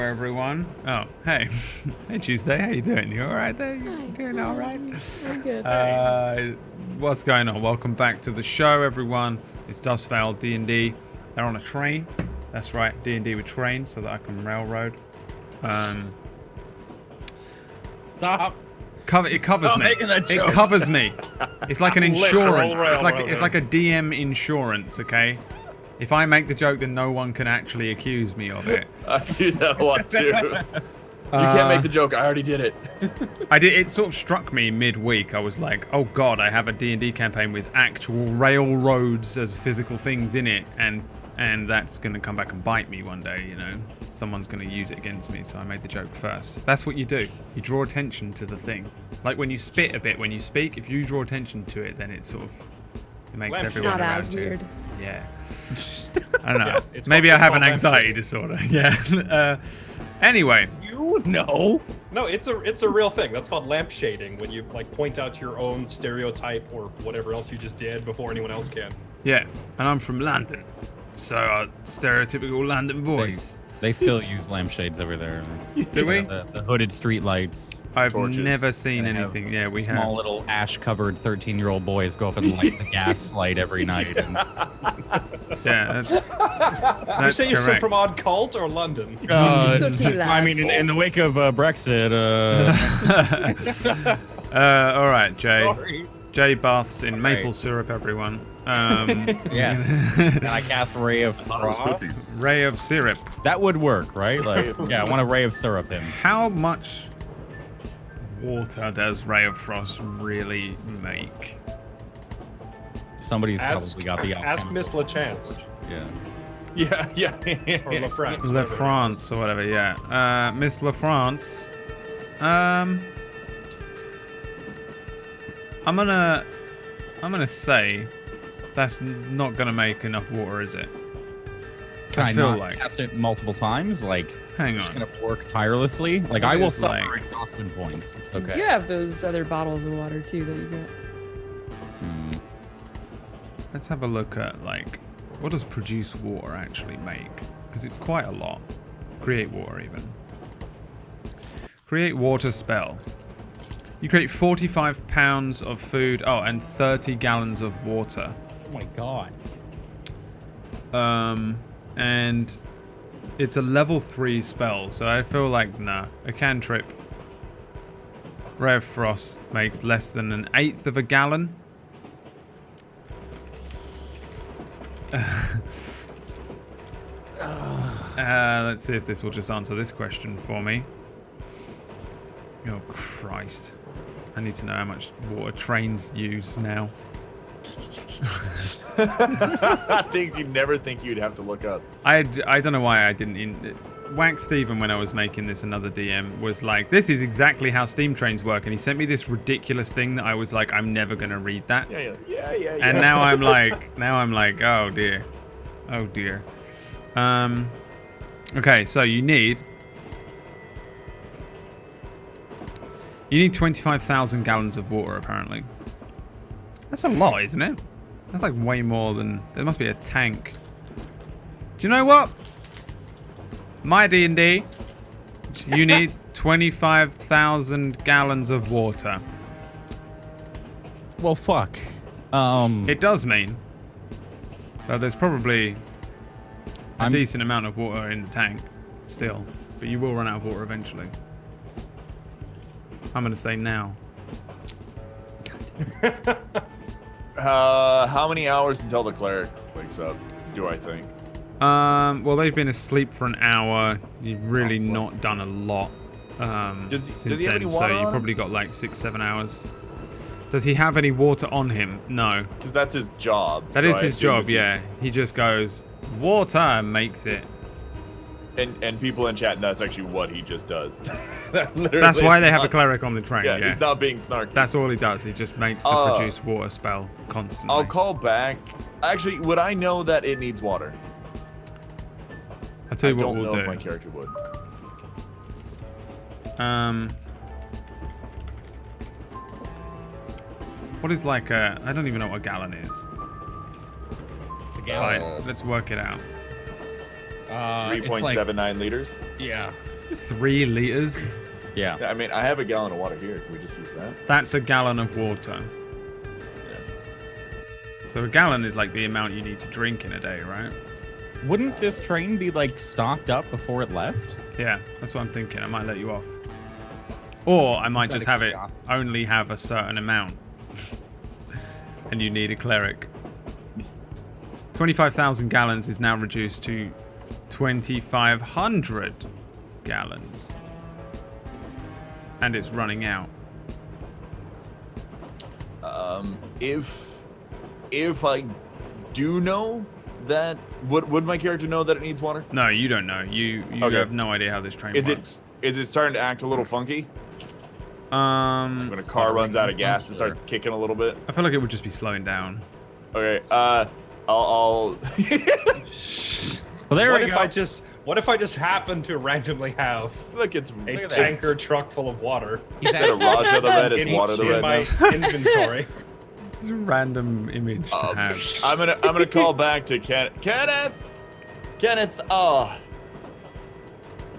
everyone. Oh, hey. Hey, Tuesday. How you doing? You all right there? You doing all right? I'm good. What's going on? Welcome back to the show, everyone. It's Dust Vale D&D. They're on a train. That's right, D&D with trains so that I can railroad. Stop. It covers Stop me. making that It joke. covers me. It's like an Literal insurance. railroad. It's like a DM insurance, okay? If I make the joke, then no one can actually accuse me of it. I do that one too. You can't make the joke. I already did it. I did. It sort of struck me midweek. I was like, "Oh God, I have a D&D campaign with actual railroads as physical things in it, and that's gonna come back and bite me one day. You know, someone's gonna use it against me." So I made the joke first. That's what you do. You draw attention to the thing. Like when you spit a bit when you speak. If you draw attention to it, then it sort of makes everyone Not around as you. weird. Yeah. I don't know. Yeah, it's Maybe called- I have it's an called anxiety lampshade. disorder. Yeah. Anyway. You know. No, it's a real thing. That's called lamp shading, when you like point out your own stereotype or whatever else you just did before anyone else can. Yeah, and I'm from London, so stereotypical London voice. They still use lampshades over there. Do we? The hooded street lights. I've torches. never seen They have anything. Yeah, we small have. little ash-covered 13-year-old boys go up and light the gas light every night. And Yeah, You that's say you're correct. from Odd Cult or London? Sooty lad. I mean, in the wake of Brexit, All right, Jay. Sorry. Jay baths in maple Right. syrup, everyone. yes. And I cast Ray of Frost. Ray of syrup. That would work, right? Like, yeah, I want a Ray of Syrup him. How much water does Ray of Frost really make? Somebody's probably got the Ask Miss LaChance Yeah. Yeah. or LaFrance. Le whatever it France or whatever, yeah. Miss Le France. I'm gonna say that's not gonna make enough water, is it? Can I feel not like. cast it multiple times? Like, Hang just on. gonna work tirelessly? Like, It I will is suffer like- exhaustion points. It's You okay. do have those other bottles of water too that you got. Let's have a look at like what does produce water actually make? Because it's quite a lot. Create water even. Create water spell. You create 45 pounds of food. Oh, and 30 gallons of water. Oh my god. And it's a level 3 spell, so I feel like nah. A cantrip. Ray of Frost makes less than an eighth of a gallon. Let's see if this will just answer this question for me. Oh Christ. I need to know how much water trains use now. Things you'd never think you'd have to look up. I don't know why I didn't. Whack Steven, when I was making this, another DM, was like, this is exactly how steam trains work. And he sent me this ridiculous thing that I was like, I'm never going to read that. Yeah. And now I'm like, oh dear. Oh dear. Okay, so you need 25,000 gallons of water, apparently. That's a lot, isn't it? That's like way more than... There must be a tank. Do you know what? My D&D, you need 25,000 gallons of water. Well, fuck. It does mean that there's probably a decent amount of water in the tank still, but you will run out of water eventually. I'm gonna say now. How many hours until the cleric wakes up? Do I think? Well, they've been asleep for an hour. You've really not done a lot since does he have then, any so water you on him? probably got like 6-7 hours. Does he have any water on him? No. Because that's his job. That so is I his assume job, it's- yeah. He just goes, water, and makes it. And people in chat, that's actually what he just does. That's why they have a cleric. cleric on the train, Yeah, yeah. he's not being snarky. That's all he does. He just makes the produce water spell constantly. I'll call back. Actually, would I know that it needs water? I'll tell you I what don't we'll know do. if my character would. What is like a... I don't even know what a gallon is. The gallon. Right, let's work it out. It's like, 3.79 liters. yeah. 3 liters? Yeah. I mean, I have a gallon of water here. Can we just use that? That's a gallon of water. So a gallon is like the amount you need to drink in a day, right? Wouldn't this train be like stocked up before it left? Yeah, that's what I'm thinking. I might let you off. Or I might Out of just have it curiosity. only have a certain amount. And you need a cleric. 25,000 gallons is now reduced to 2,500 gallons. And it's running out. If I do know that, would my character know that it needs water? No, you don't know. You Okay. have no idea how this train Is works. it starting to act a little funky? When a car runs out of gas, it starts kicking a little bit. I feel like it would just be slowing down. Okay, I'll Well, there What we if go. what if I just happen to randomly have look. It's a tanker truck full of water Instead of Raja the Red, it's in, Water the in Red. my now. inventory? It's a random image to have. I'm gonna call back to Kenneth.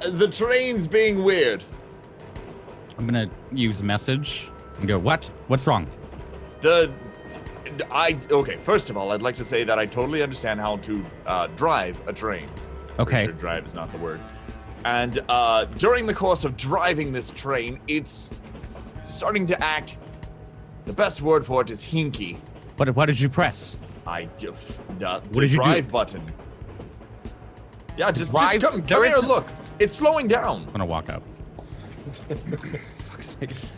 The train's being weird. I'm gonna use message and go, what? What's wrong? Okay, first of all, I'd like to say that I totally understand how to drive a train. Okay. Pretty sure drive is not the word. And during the course of driving this train, it's starting to act. The best word for it is hinky. What did you press? The did you do? drive button. Yeah, just Drive? come There here. is no- Look, it's slowing down. I'm gonna walk up.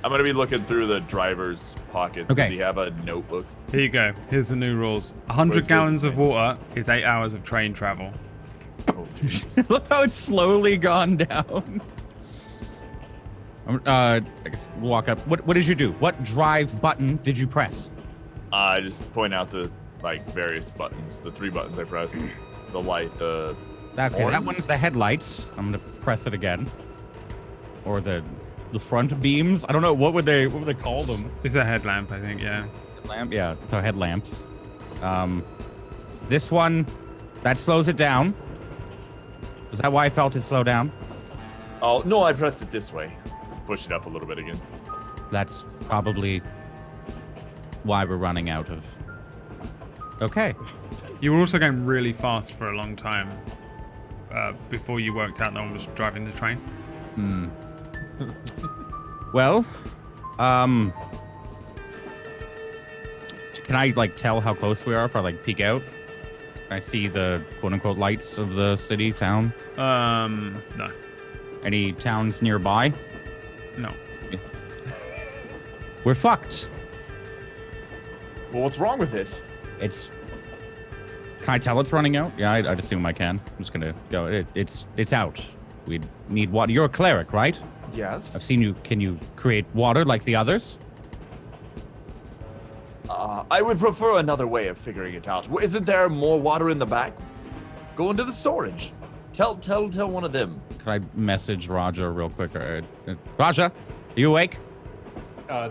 I'm gonna be looking through the driver's pockets. Okay. Does he have a notebook? Here you go. Here's the new rules. 100 Where's gallons the of water is 8 hours of train travel. Oh, Jesus. Look how it's slowly gone down. I guess we'll walk up. What did you do? What drive button did you press? I just point out the various buttons. The 3 buttons I pressed. The light, the Okay, horn. that one's the headlights. I'm gonna press it again. Or the front beams. I don't know what would they call them. It's a headlamp, I think, yeah. Lamp, yeah. So headlamps. This one, that slows it down. Is that why I felt it slow down? Oh no, I pressed it this way. Push it up a little bit again. That's probably why we're running out of. Okay. You were also going really fast for a long time before you worked out no one was driving the train. Well, can I tell how close we are if I peek out? Can I see the quote unquote lights of the city, town? No. Any towns nearby? No. We're fucked. Well, what's wrong with it? It's. Can I tell it's running out? Yeah, I'd assume I can. I'm just gonna go. It's out. We need water. You're a cleric, right? Yes. I've seen you. Can you create water like the others? I would prefer another way of figuring it out. Isn't there more water in the back? Go into the storage. Tell one of them. Can I message Raja real quick? Raja, are you awake?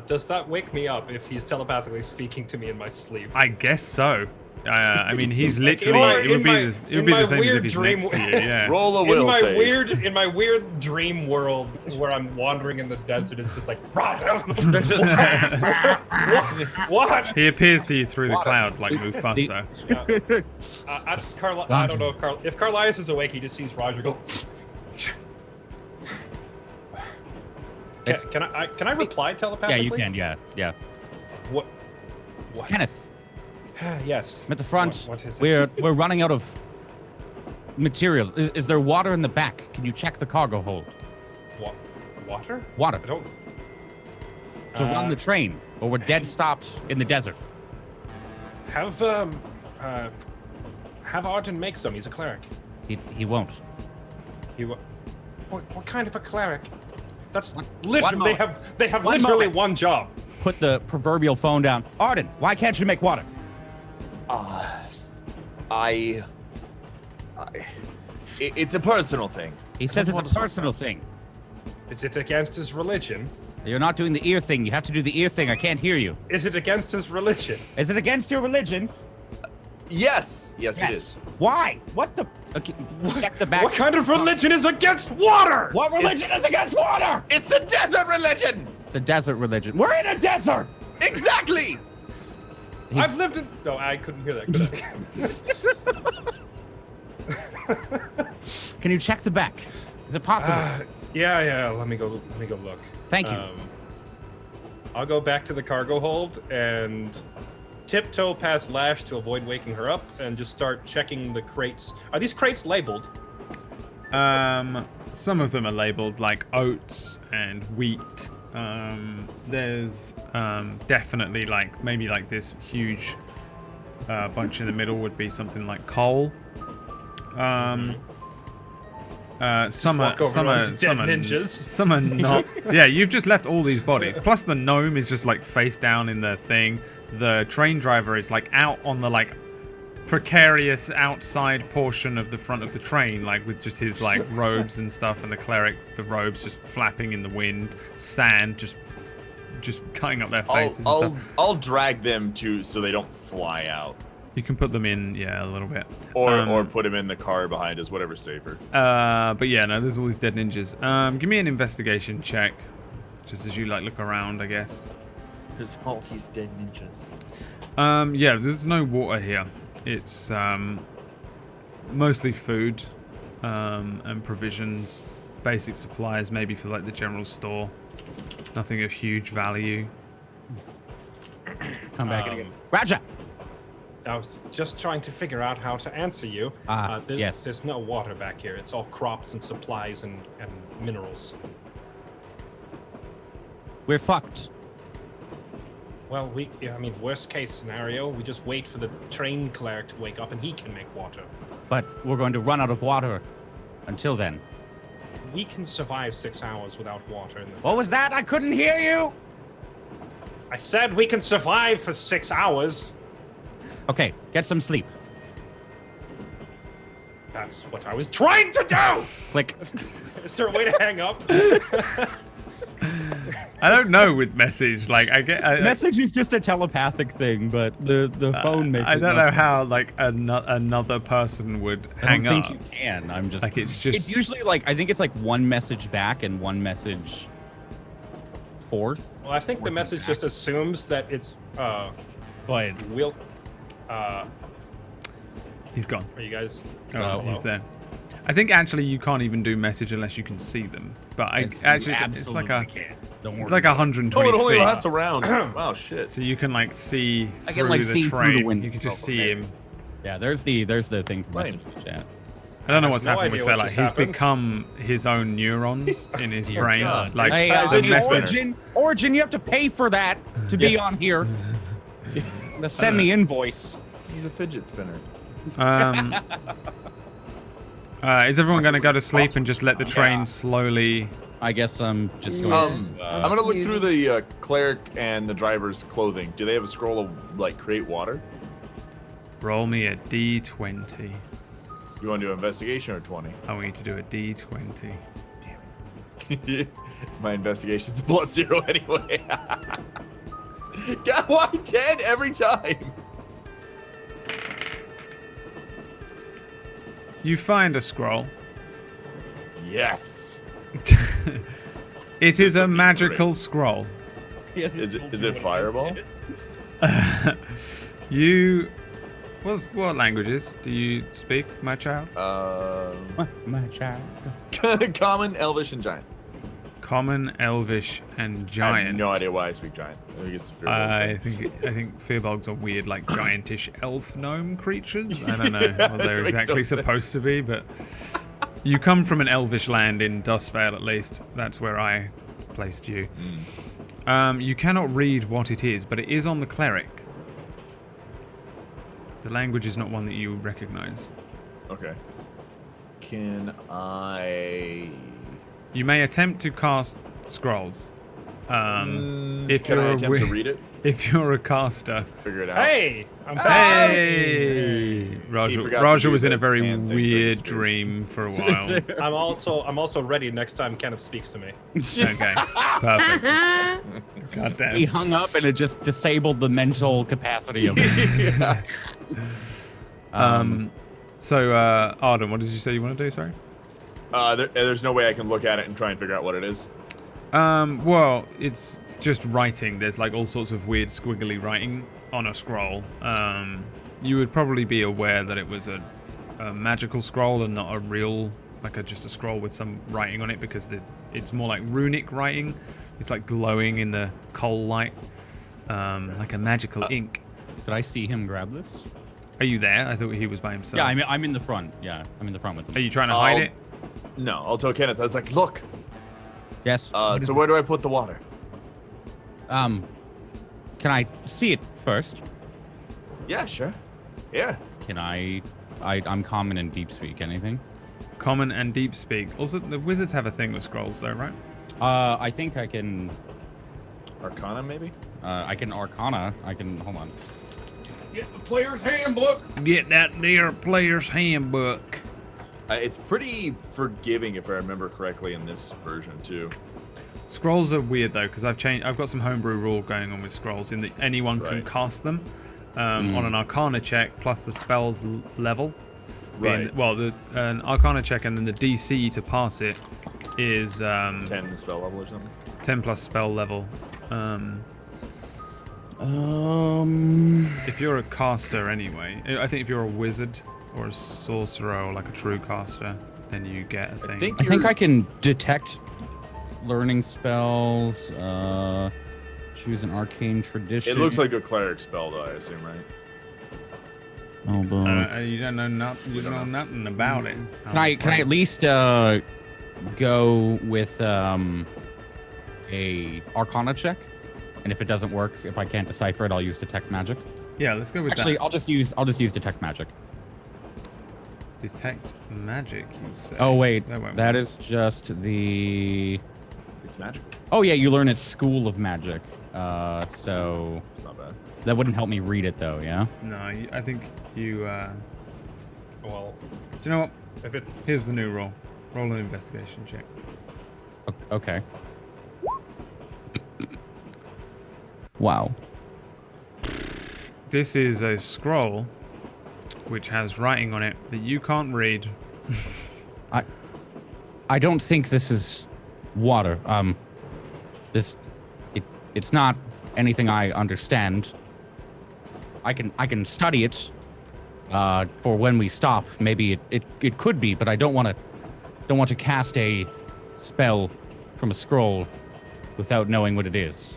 Does that wake me up if he's telepathically speaking to me in my sleep? I guess so. I mean, he's Like, literally. in It would be my the same as if weird he's dream- next to you. Yeah. Roll a will save. In my weird dream world where I'm wandering in the desert, it's just like Roger. what? He appears to you through the clouds like Mufasa. I don't know if Carlias is awake. He just sees Roger go. Can I reply Yeah, telepathically? you can. Yeah. What? It's Kenneth, Yes. I'm at the front. What is it? We're running out of materials. Is there water in the back? Can you check the cargo hold? Water? Water I don't. to run the train, or we're dead stopped in the desert. Have Arden make some. He's a cleric. He won't. What kind of a cleric? That's One literally moment. they have One literally moment. one job. Put the proverbial phone down. Arden, why can't you make water? It's a personal thing. He says it's a personal thing. Is it against his religion? You're not doing the ear thing. You have to do the ear thing. I can't hear you. Is it against his religion? Is it against your religion? Yes, it is. Why? What the? Okay, check the back. What kind of religion is against water? What religion is against water? It's a desert religion. It's a desert religion. We're in a desert. Exactly. I've lived in. No, I couldn't hear that. Could I? Can you check the back? Is it possible? Yeah. Let me go look. Thank you. I'll go back to the cargo hold and tiptoe past Lash to avoid waking her up, and just start checking the crates. Are these crates labeled? Some of them are labeled like oats and wheat. There's definitely like maybe like this huge bunch in the middle would be something like coal. Some are ninjas. Some are not. Yeah, you've just left all these bodies. Plus the gnome is just like face down in the thing. The train driver is like out on the like precarious outside portion of the front of the train, like with just his like robes and stuff, and the cleric, the robes just flapping in the wind, sand just cutting up their faces. I'll drag them so they don't fly out. You can put them in, yeah, a little bit. Or put them in the car behind us, whatever's safer. But yeah, no, there's all these dead ninjas. Give me an investigation check, just as you like look around, I guess. There's all these dead ninjas. Yeah, there's no water here. It's mostly food and provisions, basic supplies, maybe for like the general store. Nothing of huge value. Come back again. Roger. I was just trying to figure out how to answer you. Yes. There's no water back here. It's all crops and supplies and minerals. We're fucked. Well, worst case scenario, we just wait for the train cleric to wake up and he can make water. But we're going to run out of water until then. We can survive 6 hours without water. What was that? I couldn't hear you. I said we can survive for 6 hours. Okay, get some sleep. That's what I was trying to do! Click. Is there a way to hang up? I don't know with message. Like I get Message is just a telepathic thing, but the phone makes. I don't know how like another person would hang up. I don't think you can. I'm just like it's usually like I think it's like one message back and one message forth. Well, I think the message just assumes that it's But we'll he's gone. Are you guys? Oh, he's there. I think actually you can't even do message unless you can see them. But it's like a Don't worry. it's like 120 Oh, it only feet. lasts around. Wow, shit. So you can like see I through can, like, the see through train. the window. You can just see him. Yeah, there's the thing for message chat. I don't know what's no happened idea with what Fela. just He's happened. become his own neurons in his Dear brain. God. Like Hey, the message. Origin, you have to pay for that to be on here. Send the invoice. He's a fidget spinner. Is everyone going to go to sleep and just let the train slowly? I guess I'm just going. I'm gonna look through the cleric and the driver's clothing. Do they have a scroll of like create water? Roll me a d20. You want to do investigation or 20? I want you to do a d20. My investigation's a +0 anyway. God, why 10 every time? You find a scroll. Yes. It is a magical scroll. Yes, Is it fireball? You... What languages do you speak, my child? My child. Common, Elvish, and Giant. Common, Elvish, and I have Giant. no idea why I speak Giant. I think it's I think Fearbolgs are weird, like giantish elf gnome creatures. I don't know what they're Makes no exactly sense. supposed to be, but you come from an elvish land in Dustvale, at least. That's where I placed you. You cannot read what it is, but it is on the cleric. The language is not one that you recognize. Okay. Can I... You may attempt to cast scrolls. If Can I you're attempt to read it? If you're a caster. Figure it out. Hey, I'm back. Hey! Raja forgot to do was in the a very hand thing, so weird it's weird. dream for a while. I'm also ready next time Kenneth speaks to me. Okay, perfect. God He damn. hung up and it just disabled the mental capacity of it. So, Arden, what did you say you want to do? Sorry. There's no way I can look at it and try and figure out what it is. Well, it's just writing. There's like all sorts of weird squiggly writing on a scroll. You would probably be aware that it was a magical scroll and not a real, just a scroll with some writing on it, because it's more like runic writing. It's like glowing in the coal light, like a magical ink. Did I see him grab this? Are you there? I thought he was by himself. Yeah, I'm in the front. Yeah, I'm in the front with him. Are you trying to hide it? No, I'll tell Kenneth. I was like, look. Yes. So where do I put the water? Can I see it first? Yeah, sure. Yeah. Can I'm common and deep speak. Anything? Common and deep speak. Also, the wizards have a thing with scrolls, though, right? I think I can. Arcana, maybe? I can Arcana. Hold on. Get the player's handbook. Get that there player's handbook. It's pretty forgiving, if I remember correctly, in this version too. Scrolls are weird though, because I've got some homebrew rule going on with scrolls in that anyone can Right. cast them on an Arcana check plus the spell's level. Right. An Arcana check and then the DC to pass it is 10 spell level or something. 10 plus spell level. If you're a caster anyway, I think if you're a wizard or a sorcerer or like a true caster, then you get a thing. I think I can detect learning spells. Choose an arcane tradition. It looks like a cleric spell, though, I assume, right? Oh, boy. You don't know nothing. You don't know nothing about it. Can I at least go with a Arcana check? And if it doesn't work, if I can't decipher it, I'll use detect magic. Yeah, let's go with Actually, that. I'll just use detect magic. Detect magic, you say? Oh wait, won't that work. is just the. It's magical. Oh yeah, you learn at School of Magic. So It's not bad. that wouldn't help me read it though, yeah. No, I think you. Well, Do you know what? if it's Here's the new roll. Roll an investigation check. Okay. Wow. This is a scroll which has writing on it that you can't read. I don't think this is water. It's not anything I understand. I can study it for when we stop. Maybe it could be, but I don't want to cast a spell from a scroll without knowing what it is.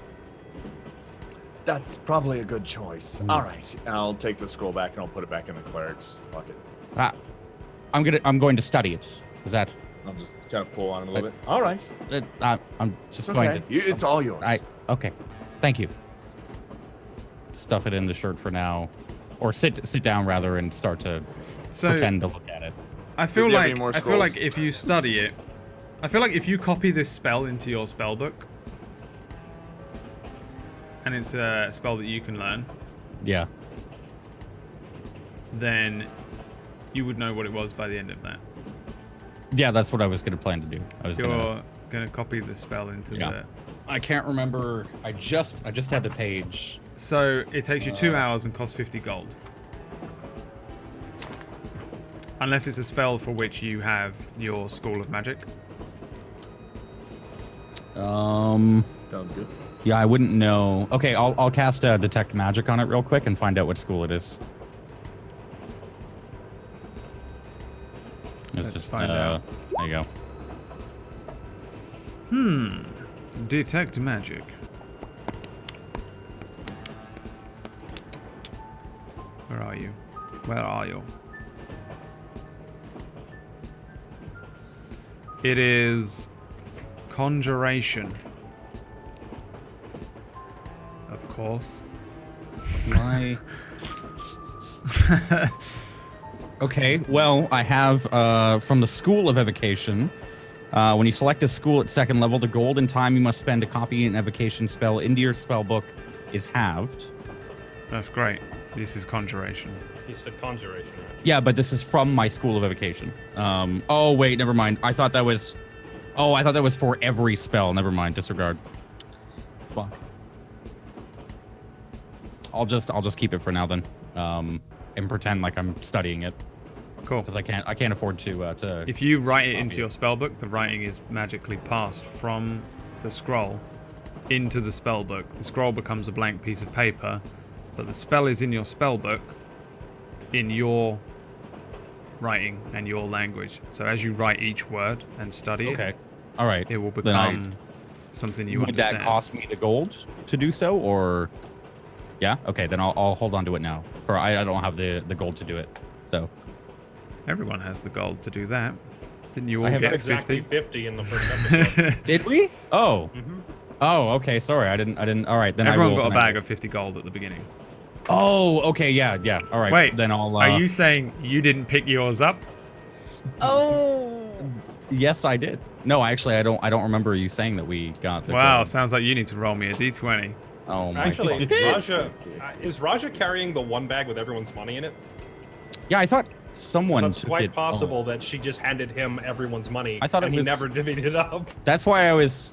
That's probably a good choice. All right. I'll take the scroll back and I'll put it back in the cleric's bucket. I'm going to study it. Is that? I'll just kind of pull on it a little bit. All right. I'm just It's going okay. to. It's all yours. Okay. Thank you. Stuff it in the shirt for now, or sit down rather and start to So pretend to look at it. I feel Does he have any like more I feel like scrolls? if you study it, I feel like if you copy this spell into your spell book, and it's a spell that you can learn, Yeah. then you would know what it was by the end of that. Yeah, that's what I was going to plan to do. I was going to. You're gonna copy the spell into Yeah. I can't remember. I just had the page. So it takes you 2 hours and costs 50 gold. Unless it's a spell for which you have your School of Magic. Sounds good. Yeah, I wouldn't know. Okay, I'll cast detect magic on it real quick and find out what school it is. Let's find out. There you go. Detect magic. Where are you? Where are you? It is conjuration. Of course. My. Okay, well, I have from the School of Evocation. When you select a school at second level, the golden time you must spend to copy an evocation spell into your spell book is halved. That's great. This is conjuration. he said conjuration. Right? Yeah, but this is from my School of Evocation. Oh wait, never mind. I thought that was for every spell. Never mind. Disregard. Fuck. I'll just keep it for now then. can pretend like I'm studying it Cool. because I can't afford to. If you write it into copy your spellbook, the writing is magically passed from the scroll into the spellbook. The scroll becomes a blank piece of paper, but the spell is in your spellbook in your writing and your language. So as you write each word and study Okay. All right. it will Then I- become something you Would understand. that cost me the gold to do so, or? Yeah. Okay. Then I'll hold on to it now. For I don't have the gold to do it. So. Everyone has the gold to do that. Didn't you all I have get Exactly 50? 50 in the first episode. Did we? Oh. Mhm. Oh. Okay. Sorry. I didn't. All right. Then Everyone I will, got a then I bag will. of 50 gold at the beginning. Oh. Okay. Yeah. Yeah. All right. Wait, Then I'll. Are you saying you didn't pick yours up? Oh. Yes, I did. No, actually, I don't remember you saying that we got the. Wow, gold. sounds like you need to roll me a d20. Oh my. Actually, God. Raja, is Raja carrying the one bag with everyone's money in it? Yeah, I thought someone. So it's took quite it. possible Oh. that she just handed him everyone's money. I thought it and he was- never divvied it up. That's why I was.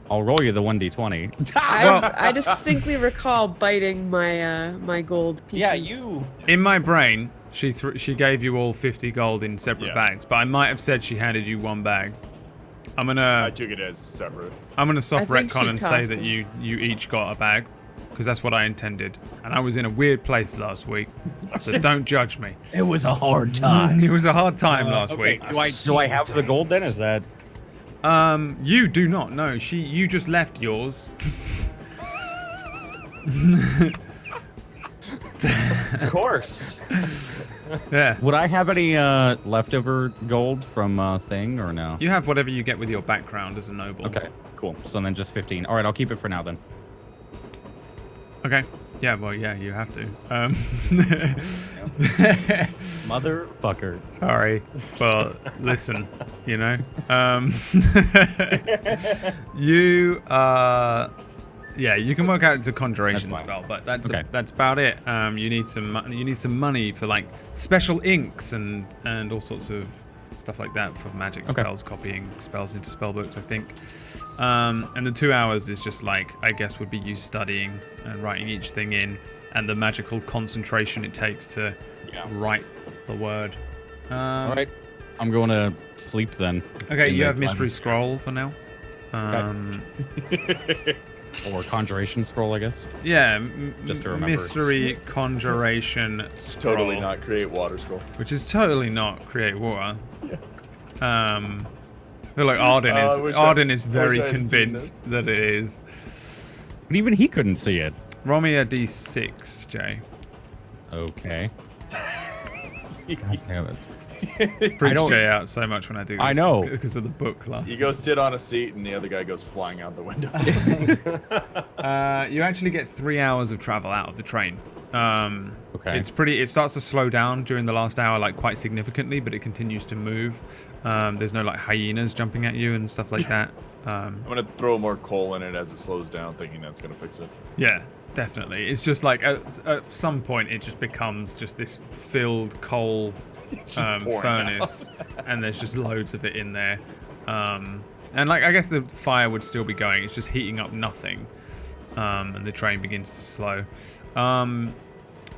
I'll roll you the 1d20. I distinctly recall biting my my gold pieces. Yeah, you. In my brain, she gave you all 50 gold in separate Yeah. bags, but I might have said she handed you one bag. I'm I gonna took it as separate. soft I think retcon she and say tossed that it. you each got a bag, because that's what I intended. And I was in a weird place last week, so don't judge me. It was a hard time. It was a hard time last okay. week. Do I have the gold then? Is that? You do not know. You just left yours. Of course. Yeah. Would I have any leftover gold from thing or no? You have whatever you get with your background as a noble. Okay, cool. So then just 15. All right, I'll keep it for now then. Okay. Yeah, well, yeah, you have to. Motherfucker. Sorry, but listen, you know, you yeah, you can work out it's a conjuration That's fine. spell, but that's Okay. that's about it. You need some money for like special inks and all sorts of stuff like that for magic Okay. spells, copying spells into spellbooks, I think. And the 2 hours is just like, I guess, would be you studying and writing each thing in, and the magical concentration it takes to write the word. All right, I'm going to sleep then. Okay, In you the have mystery cleanse. scroll for now. Or conjuration scroll, I guess. Yeah, Just to remember. mystery conjuration scroll, Totally not create water scroll. which is totally not create water. I feel like Arden I is wish Arden I- is very wish I had seen convinced that it is. But even he couldn't see it. Roll me a d6, Jay. Okay. God damn it. Freaks don't- Jay out so much when I do this. I know. Because of the book last. You go sit on a seat, and the other guy goes flying out the window. You actually get 3 hours of travel out of the train. Okay. It starts to slow down during the last hour, like quite significantly, but it continues to move. There's no like hyenas jumping at you and stuff like that. I'm gonna throw more coal in it as it slows down, thinking that's gonna fix it. Yeah, definitely. It's just like at some point it just becomes just this filled coal pouring furnace, and there's just loads of it in there. And like I guess the fire would still be going. It's just heating up nothing, and the train begins to slow.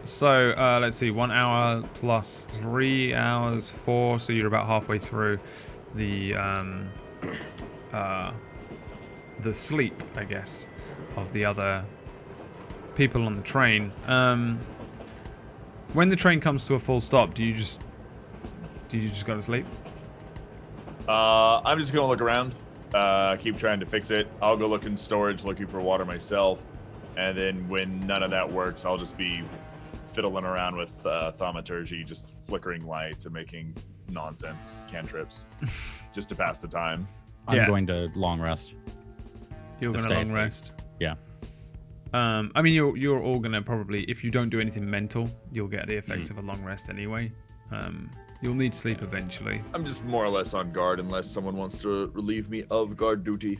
So let's see, 1 hour plus 3 hours, 4. So you're about halfway through the sleep, I guess, of the other people on the train. When the train comes to a full stop, do you just go to sleep? I'm just gonna look around, keep trying to fix it. I'll go look in storage, looking for water myself, and then when none of that works, I'll just be fiddling around with thaumaturgy, just flickering lights and making nonsense cantrips, just to pass the time. I'm Yeah. going to long rest. You're To gonna stay long asleep. rest. Yeah. I mean, you're all gonna probably, if you don't do anything mental, you'll get the effects Mm. of a long rest anyway. You'll need sleep eventually. I'm just more or less on guard unless someone wants to relieve me of guard duty.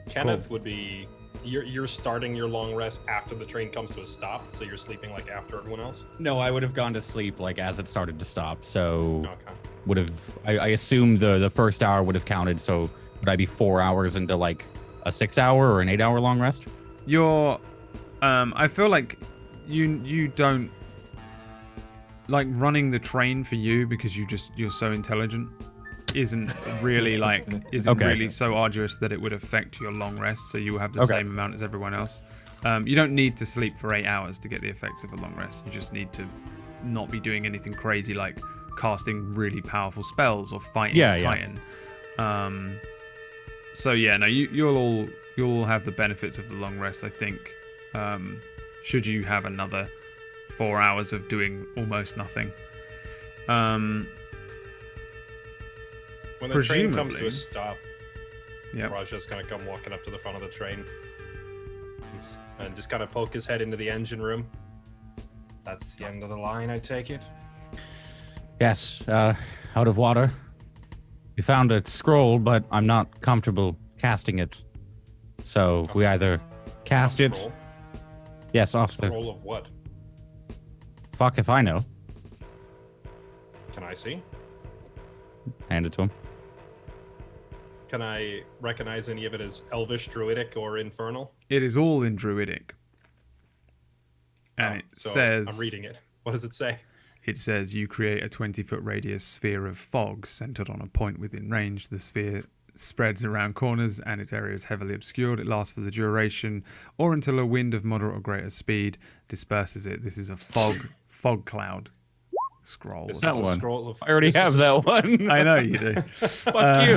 Kenneth would be. You're starting your long rest after the train comes to a stop, so you're sleeping like after everyone else. No, I would have gone to sleep like as it started to stop. So Okay. would have. I assume the first hour would have counted. So would I be 4 hours into like a 6 hour or an 8 hour long rest? You're, I feel like you don't. like running the train for you because you're so intelligent isn't really Okay. really so arduous that it would affect your long rest, so you will have the Okay. same amount as everyone else. You don't need to sleep for 8 hours to get the effects of a long rest. You just need to not be doing anything crazy like casting really powerful spells or fighting a Titan. So yeah, no, you'll all have the benefits of the long rest, I think. Should you have another 4 hours of doing almost nothing. When the train comes to presumably- a stop, Yeah. Raja's gonna come walking up to the front of the train and just kind of poke his head into the engine room. That's the end of the line, I take it. Yes, out of water. We found a scroll, but I'm not comfortable casting it. So we either cast it. Scroll. Yes, off the. Scroll of what? Fuck if I know. Can I see? Hand it to him. Can I recognize any of it as Elvish, Druidic, or Infernal? It is all in Druidic. And it So says... I'm reading it. What does it say? It says you create a 20-foot radius sphere of fog centered on a point within range. The sphere spreads around corners and its area is heavily obscured. It lasts for the duration or until a wind of moderate or greater speed disperses it. This is a fog cloud scroll. This That is a one. scroll of, I already this have is- that one. I know you do. Fuck you.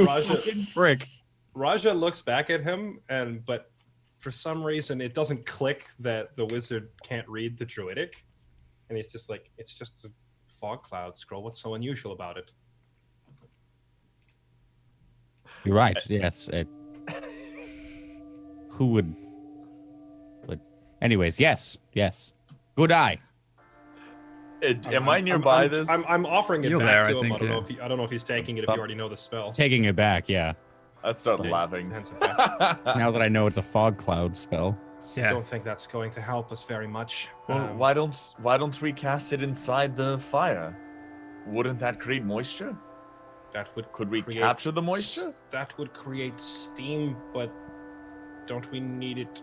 Raja- Fucking frick. Raja looks back at him, but for some reason it doesn't click that the wizard can't read the Druidic, and he's just like, it's just a fog cloud scroll. What's so unusual about it? You're right. Yes. Who would? But, anyways, yes. Good eye. Am I nearby this? I'm offering it You're back there, to I him. think, I don't know if he's taking it if you already know the spell. Taking it back. Yeah. I started laughing. Hands it back. Now that I know it's a fog cloud spell. Yeah. Don't think that's going to help us very much. Well, why don't we cast it inside the fire? Wouldn't that create moisture? That would Could we create capture the moisture? That would create steam, but don't we need it?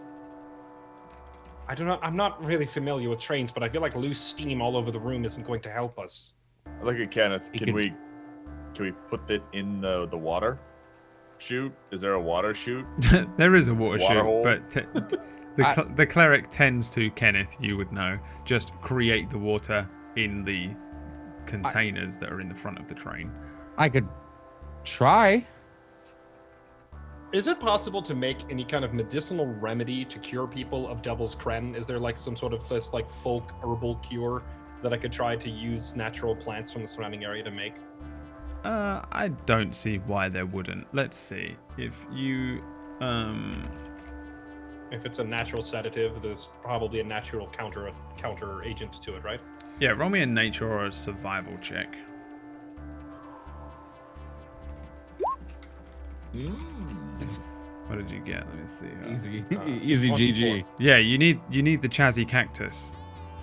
I don't know. I'm not really familiar with trains, but I feel like loose steam all over the room isn't going to help us. Look at Kenneth. You Can could- we put it in the water chute? Is there a water chute? There is a water Water chute, hole? but the cleric tends to, Kenneth, you would know, just create the water in the containers that are in the front of the train. I could try. Is it possible to make any kind of medicinal remedy to cure people of Devil's Cren? Is there like some sort of this like folk herbal cure that I could try to use natural plants from the surrounding area to make? I don't see why there wouldn't. Let's see. If you If it's a natural sedative, there's probably a natural counter agent to it, right? yeah, roll me a nature or a survival check. What did you get? Let me see. Easy, easy 24. GG. Yeah, you need the Chazzy cactus.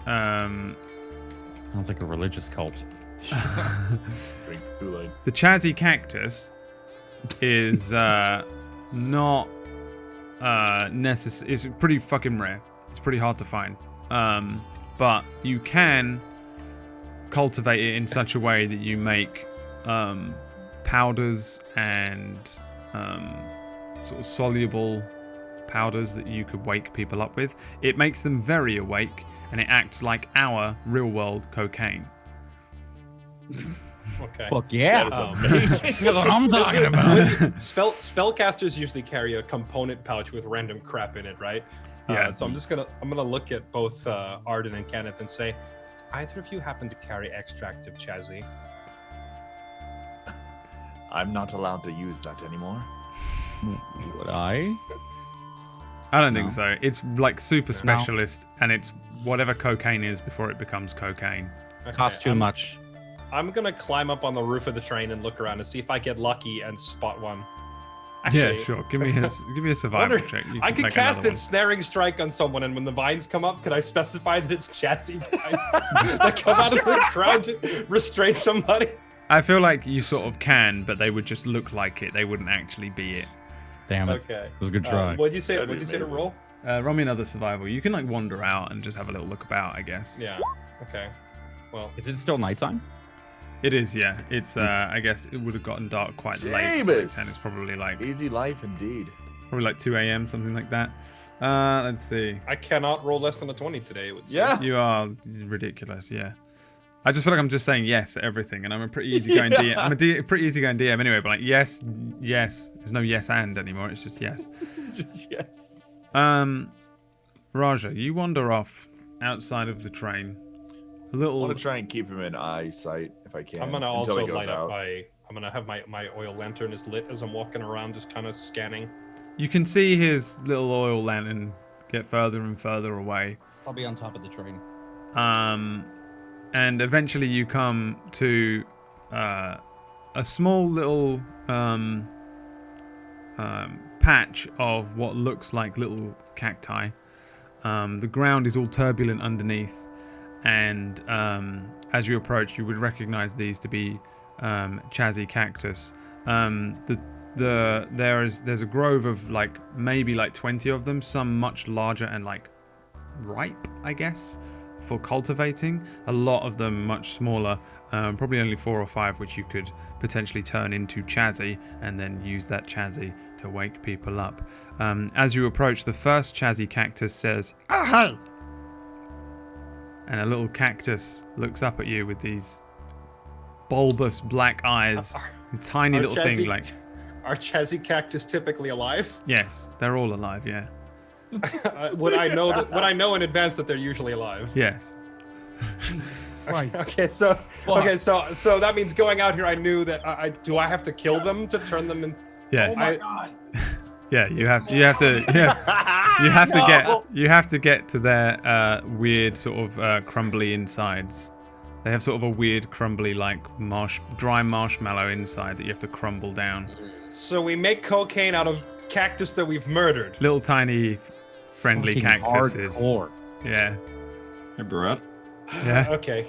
Sounds like a religious cult. Drink Kool-Aid. The Chazzy cactus is not necessary. It's pretty fucking rare. It's pretty hard to find. But you can cultivate it in such a way that you make powders and sort of soluble powders that you could wake people up with. It makes them very awake, and it acts like our real-world cocaine. Okay. Fuck yeah. Um, That's what I'm talking about. Spellcasters usually carry a component pouch with random crap in it, right? Yeah. So I'm gonna look at both Arden and Kenneth and say, either of you happen to carry extract of Chazzy? I'm not allowed to use that anymore. Would I? I don't No. think so. It's like super No. specialist, and it's whatever cocaine is before it becomes cocaine. Okay, Costs too much. I'm gonna climb up on the roof of the train and look around and see if I get lucky and spot one. Yeah, sure. Give me a survival Wonder- check. You I can could make cast another a snaring strike on someone, and when the vines come up, could I specify that it's Chazzy vines that come out of the ground to restrain somebody? I feel like you sort of can, but they would just look like it. They wouldn't actually be it. Damn it. Okay. It was a good try. What'd you say? That'd be What'd you say to amazing. roll? Roll me another survival. You can like wander out and just have a little look about, I guess. Yeah. Okay. Well, Is it still nighttime? It is, yeah. It's I guess it would have gotten dark quite late, and Jeebus. it's probably like Easy life indeed. 2 a.m. something like that. Let's see. I cannot roll less than a 20 today. It would seem. Yeah. You are ridiculous, yeah. I just feel like I'm just saying yes at everything, and I'm a pretty easygoing DM. I'm a pretty easygoing DM anyway, but like yes, yes. There's no yes and anymore. It's just yes. Just yes. Raja, you wander off outside of the train. A I little. want to try and keep him in eyesight if I can. I'm gonna until also he goes light up out. I'm gonna have my oil lantern is lit as I'm walking around, just kind of scanning. You can see his little oil lantern get further and further away. I'll be on top of the train. And eventually you come to a small little patch of what looks like little cacti. The ground is all turbulent underneath, and as you approach, you would recognize these to be chazzy cactus. There's a grove of maybe 20 of them, some much larger and ripe, I guess, for cultivating. A lot of them much smaller, probably only 4 or 5, which you could potentially turn into chazzy and then use that chazzy to wake people up. As you approach, the first chazzy cactus says, "Oh, hey!" And a little cactus looks up at you with these bulbous black eyes, a tiny little thing Are chazzy cactus typically alive? Yes, they're all alive, yeah. Would I know in advance that they're usually alive? Yes. Christ. Okay, so that means going out here, I knew that do I have to kill them to turn them in? Yes. Oh my god. Yeah, you have to get to their weird sort of crumbly insides. They have sort of a weird crumbly dry marshmallow inside that you have to crumble down. So we make cocaine out of cactus that we've murdered. Little tiny friendly Fucking cactuses. hardcore. Yeah. Hey, Brad. Yeah. Okay.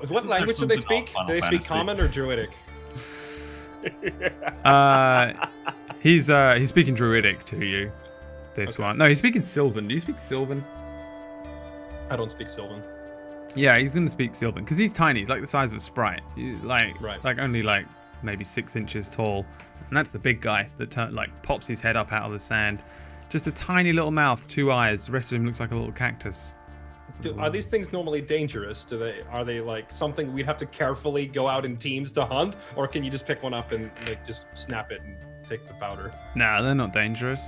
What language do they speak? Do they speak Common or Druidic? He's speaking Druidic to you. This one. No, he's speaking Sylvan. Do you speak Sylvan? I don't speak Sylvan. Yeah, he's gonna speak Sylvan because he's tiny. He's like the size of a sprite. He's only maybe 6 inches tall, and that's the big guy that pops his head up out of the sand. Just a tiny little mouth, 2 eyes. The rest of him looks like a little cactus. Are these things normally dangerous? Are they something we'd have to carefully go out in teams to hunt, or can you just pick one up and just snap it and take the powder? Nah, they're not dangerous.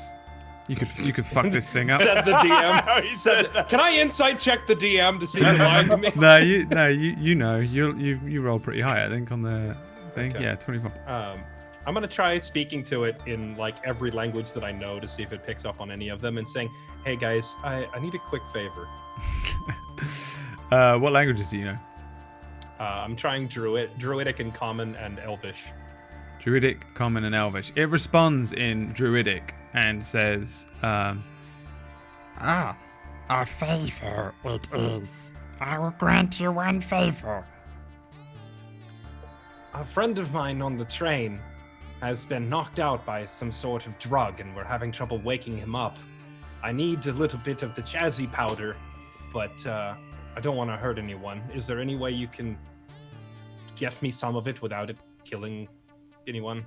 You could fuck this thing up. Said the DM. Can I insight check the DM to see if you're lying to me? No, you know you roll pretty high, I think, on the thing. Okay. Yeah, 24. I'm gonna try speaking to it in every language that I know to see if it picks up on any of them, and saying, "Hey guys, I need a quick favor." What languages do you know? I'm trying Druidic and Common and Elvish. Druidic, Common, and Elvish. It responds in Druidic and says, a favor it is. I will grant you one favor. A friend of mine on the train has been knocked out by some sort of drug, and we're having trouble waking him up. I need a little bit of the chazzy powder, but I don't want to hurt anyone. Is there any way you can get me some of it without it killing anyone?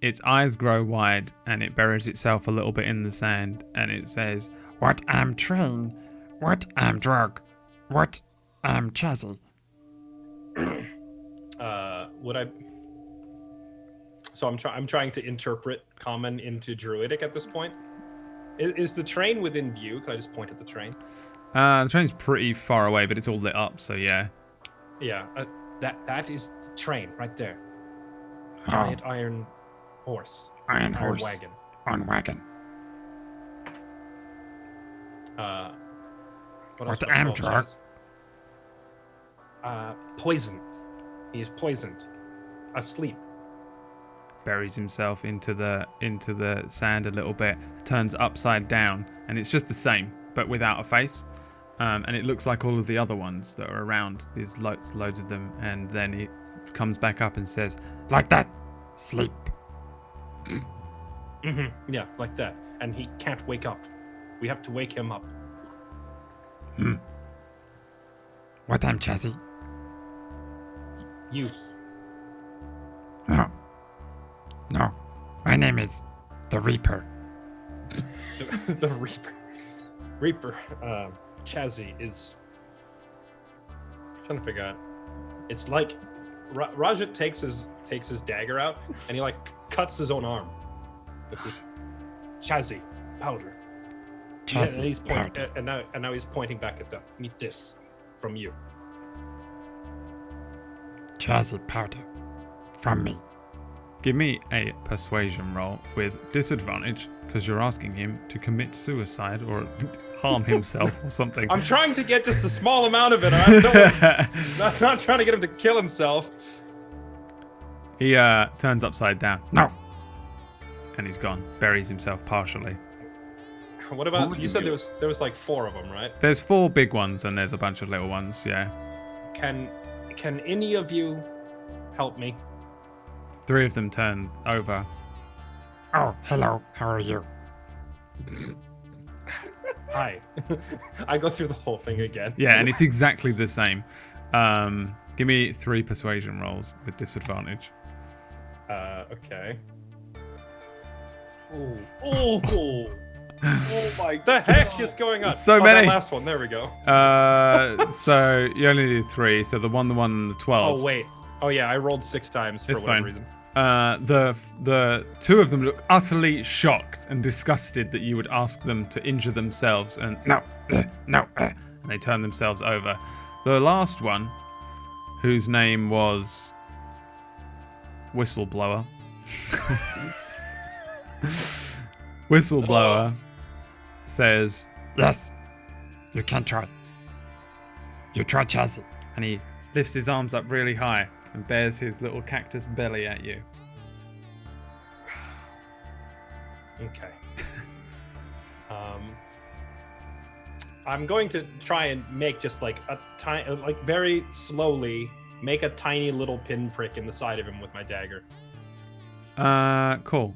its eyes grow wide and it buries itself a little bit in the sand, and it says, What am train? What am drug? What am chazzy? Would I? So I'm trying to interpret common into druidic at this point. Is the train within view? Can I just point at the train? The train's pretty far away, but it's all lit up, so yeah. Yeah, that is the train right there. Giant iron horse. Iron horse. wagon. On wagon. What am else? drug? Poison. He is poisoned. Asleep. Buries himself into the sand a little bit, turns upside down, and it's just the same, but without a face. And it looks like all of the other ones that are around. There's loads of them, and then he comes back up and says, Like that. Sleep. Mm-hmm. Yeah, like that. And he can't wake up. We have to wake him up. What I'm Chazzy? You. No. No. My name is the Reaper. The Reaper. Reaper. Chazzy is. I'm trying to figure out. It's like Rajat takes his dagger out and he like cuts his own arm. This is Chazzy powder. Chazzy and he's pointing, powder. and now he's pointing back at them. Meet this from you. Chazzy powder. From me. Give me a persuasion roll with disadvantage because you're asking him to commit suicide or harm himself or something. I'm trying to get just a small amount of it. I'm not trying to get him to kill himself. He turns upside down. No. And he's gone. Buries himself partially. What about you? Said there was like 4 of them, right? There's 4 big ones and there's a bunch of little ones. Yeah. Can any of you help me? 3 of them turn over. Oh, hello. How are you? Hi. I go through the whole thing again. Yeah, and it's exactly the same. Give me 3 persuasion rolls with disadvantage. Okay. Oh my! The heck is going on? So many. That last one. There we go. So you only need 3. So the 1, and the 12. Oh wait. Oh yeah, I rolled 6 times for It's whatever fine. reason. The 2 of them look utterly shocked and disgusted that you would ask them to injure themselves, and No. No. and they turn themselves over. The last one, whose name was Whistleblower. Whistleblower says, Yes. You can try. You try Chazzy. and he lifts his arms up really high and bares his little cactus belly at you. Okay. I'm going to try and make just like a tiny, like very slowly, make a tiny little pinprick in the side of him with my dagger. Cool.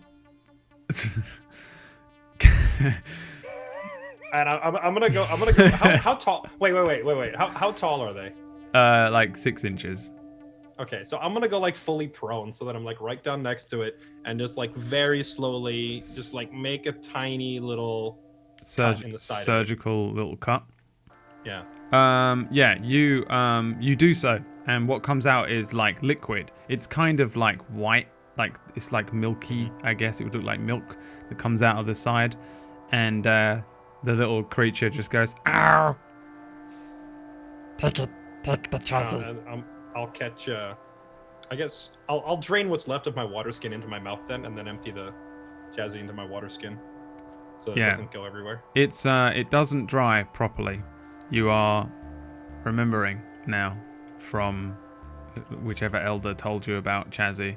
And I'm gonna go. How tall? Wait. How tall are they? Like 6 inches. Okay, so I'm gonna go like fully prone, so that I'm like right down next to it, and just like very slowly, just like make a tiny little cut in the side. Surgical little cut. Yeah. Yeah, you do so, and what comes out is like liquid. It's kind of like white, like it's like milky, I guess it would look like milk that comes out of the side, and the little creature just goes, Ow. Take it. Take the Chazzy. And I'll catch. I guess I'll drain what's left of my water skin into my mouth then, and then empty the Chazzy into my water skin, so that it doesn't go everywhere. it doesn't dry properly. You are remembering now from whichever elder told you about Chazzy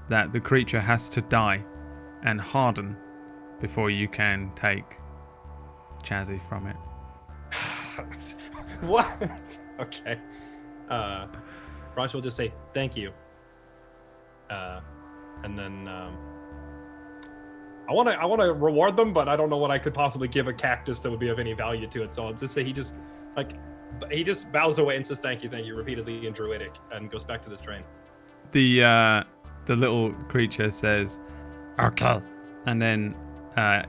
that the creature has to die and harden before you can take Chazzy from it. What? Okay. Raj will just say thank you. And then I want to reward them, but I don't know what I could possibly give a cactus that would be of any value to it. So I'll just say he just bows away and says thank you repeatedly in Druidic and goes back to the train. The little creature says, Okay. and then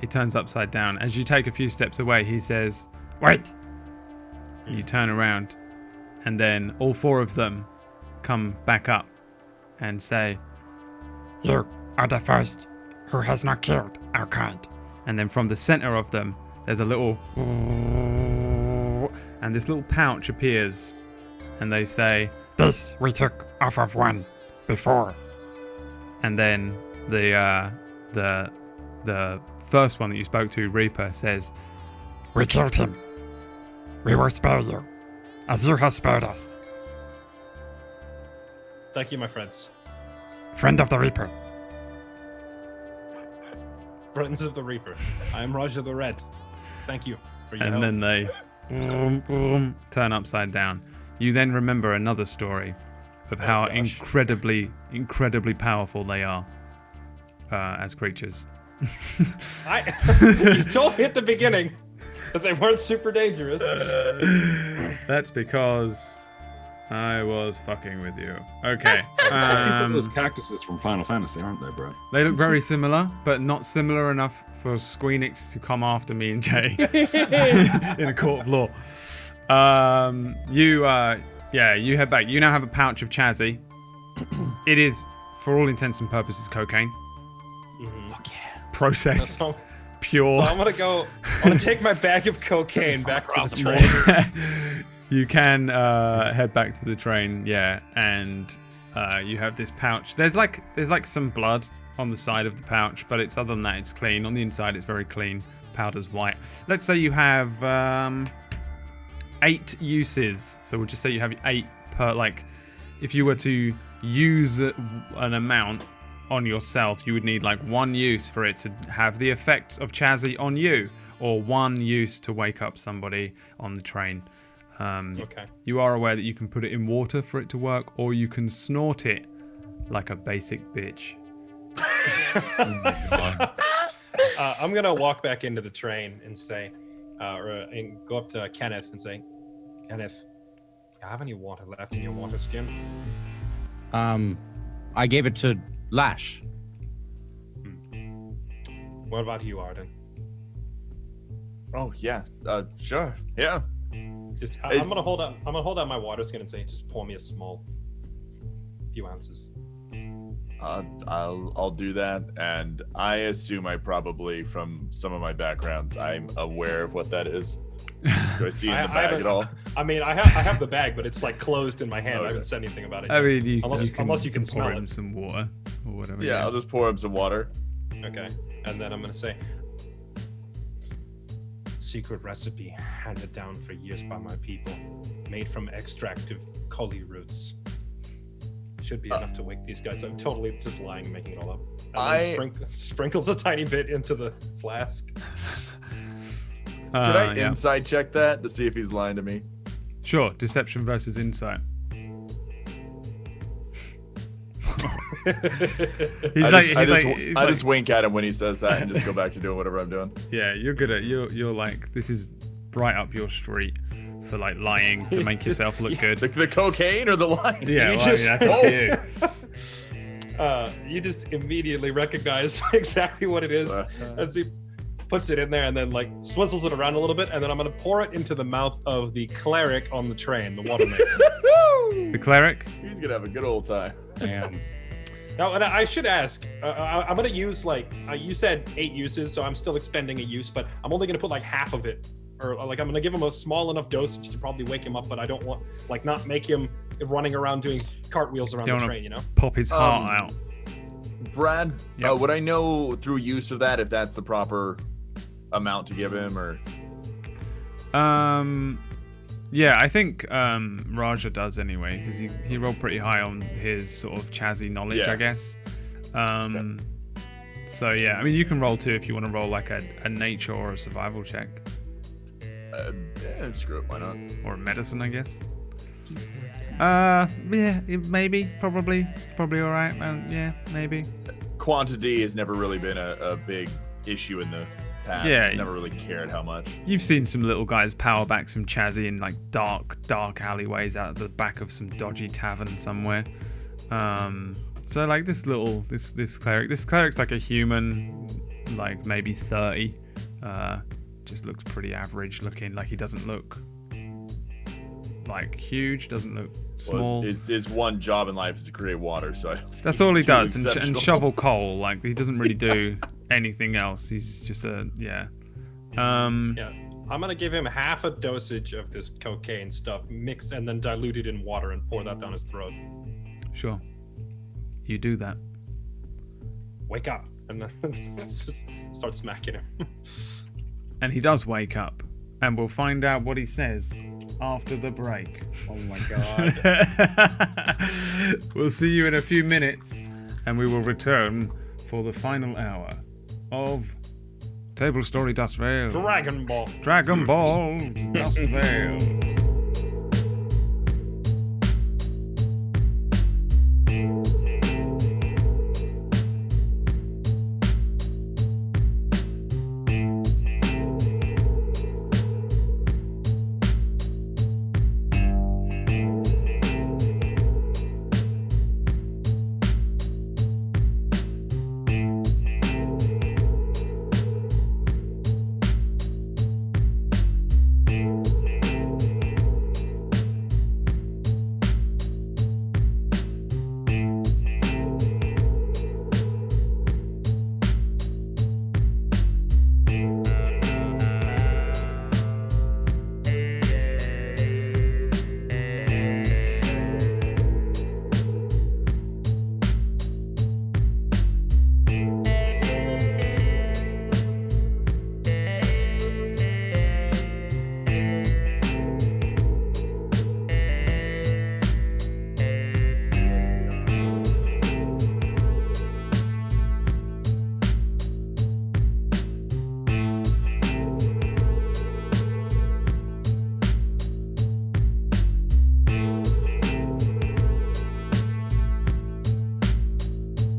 he turns upside down. As you take a few steps away, he says, Wait. you turn around, and then all 4 of them come back up and say, You are the first who has not killed our kind. and then from the center of them, there's a little, and this little pouch appears, and they say, This we took off of one before. and then the first one that you spoke to, Reaper, says, We killed him. We will spare you, as you have spared us. Thank you, my friends. Friend of the Reaper. Friends of the Reaper. I am Raja the Red. Thank you for your and help. then they turn upside down. You then remember another story of how gosh. incredibly powerful they are as creatures. You told me at the beginning that they weren't super dangerous. That's because I was fucking with you. Okay. These are those cactuses from Final Fantasy, aren't they, Brad? They look very similar, but not similar enough for Squeenix to come after me and Jay in a court of law. You head back. You now have a pouch of Chazzy. It is, for all intents and purposes, cocaine. Fuck yeah. Processed, So pure. I'm gonna take my bag of cocaine back to the train. You can head back to the train, and you have this pouch. There's like some blood on the side of the pouch, but other than that, it's clean. On the inside, it's very clean. Powder's white. Let's say you have 8 uses. So we'll just say you have 8 per. Like, if you were to use an amount on yourself, you would need like 1 use for it to have the effects of Chazzy on you, or 1 use to wake up somebody on the train. Okay. You are aware that you can put it in water for it to work, or you can snort it like a basic bitch. I'm gonna walk back into the train and say, and go up to Kenneth and say, Kenneth, do you have any water left in your water skin? I gave it to Lash. What about you, Arden? Oh yeah, sure, yeah. I'm gonna hold out my water skin and say, just pour me a few ounces. I'll do that, and I assume I probably, from some of my backgrounds, I'm aware of what that is. Do I see in the bag at all? I mean, I have the bag, but it's like closed in my hand. I haven't said anything about it. I mean, unless you can smell pour him it. some water or whatever. Yeah, I'll just pour him some water. Okay, and then I'm gonna say, secret recipe handed down for years by my people, made from extract of koli roots. Should be enough to wake these guys. I'm totally just lying, making it all up. And then sprinkles a tiny bit into the flask. Can I insight check that to see if he's lying to me? Sure. Deception versus insight. I just wink at him when he says that and just go back to doing whatever I'm doing. Yeah, you're good at you're like, this is right up your street for like lying to make yourself look good. The cocaine or the lying? Yeah, that's up to you. You just immediately recognize exactly what it is as he puts it in there and then like swizzles it around a little bit, and then I'm gonna pour it into the mouth of the cleric on the train, the water maker. The cleric? He's gonna have a good old time. Damn. Now, and I should ask, I'm gonna use like, you said 8 uses, so I'm still expending a use, but I'm only gonna put like half of it, or like I'm gonna give him a small enough dosage to probably wake him up, but I don't want, like, not make him running around doing cartwheels around the train, you know? Pop his heart out. Brad, Yep. would I know through use of that if that's the proper amount to give him, or? Yeah, I think Raja does anyway, because he rolled pretty high on his sort of Chazzy knowledge, I guess. So yeah, I mean, you can roll too if you want to roll like a nature or a survival check. Yeah, screw it, why not? Or a medicine, I guess. Yeah, maybe, probably all right. Yeah, maybe. Quantity has never really been a big issue in the past. Yeah, I've never really cared how much. You've seen some little guys power back some Chazzy in like dark alleyways out of the back of some dodgy tavern somewhere. So like this cleric's like a human, like maybe 30. Just looks pretty average looking. Like he doesn't look like huge, doesn't look small. Well, his one job in life is to create water, so that's all he does, and shovel coal. Like he doesn't really do anything else. He's just yeah. I'm gonna give him half a dosage of this cocaine stuff, mixed and then diluted in water, and pour that down his throat. Sure. You do that. Wake up, and then just start smacking him. And he does wake up, and we'll find out what he says after the break. Oh my god. We'll see you in a few minutes, and we will return for the final hour of Tablestory Dust Veil. Dragon Ball Dust Veil.